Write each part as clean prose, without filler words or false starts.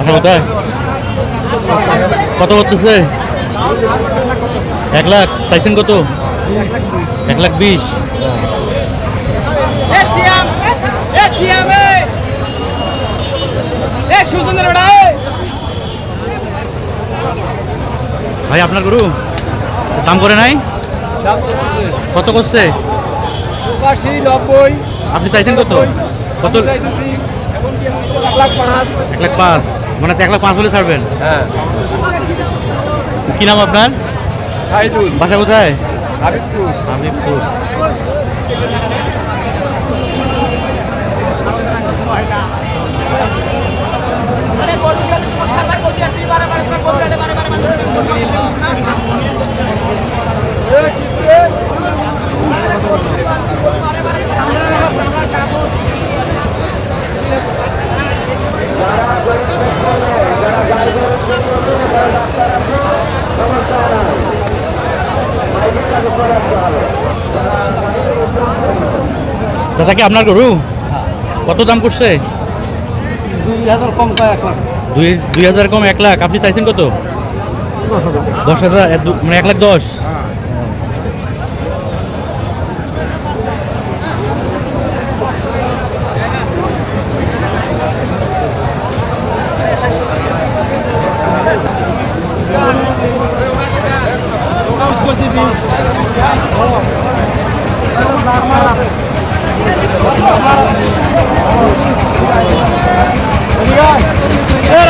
বাসা কোথায়? কত করতেছে? 1 লাখ চাইছেন কত? 1,20,000। ভাই আপনার গরু দাম করে নাই? কত করছে? 90 আপনি চাইছেন কত? কত? 1,05,000 মানে 1,05,000 হলে ছাড়বেন? হ্যাঁ কি নাম আপনার? খাইদুল বাসা কোথায়? হাবিবপুর হাবিবপুর। চাচা কি আপনার গরু? কত দাম করছে? 2000 কম পায় 1 লাখ 2,000 কম 1 লাখ। আপনি চাইছেন কত? 10,000 মানে 1,10,000।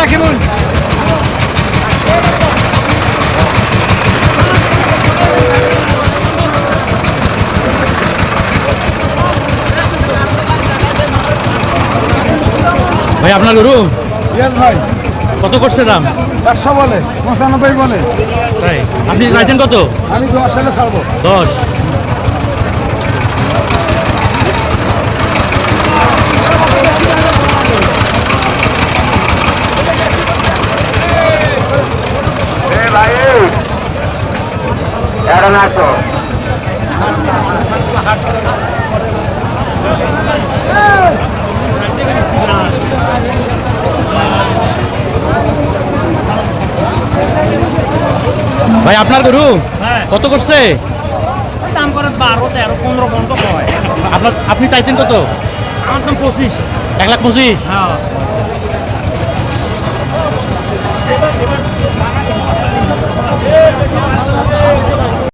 রাখিবুল ভাই আপনার গরু ইয়াস ভাই কত করছে দাম? 100 বলে 95 বলে তাই আপনি চাইছেন কত? আমি 10 হলে ছাড়বো 10। ভাই আপনার গরু কত করছে? দাম করে 12, 13, 15 পর্যন্ত হয়। আপনি চাইছেন কত? আমার দাম 25। 1,25,000। হ্যাঁ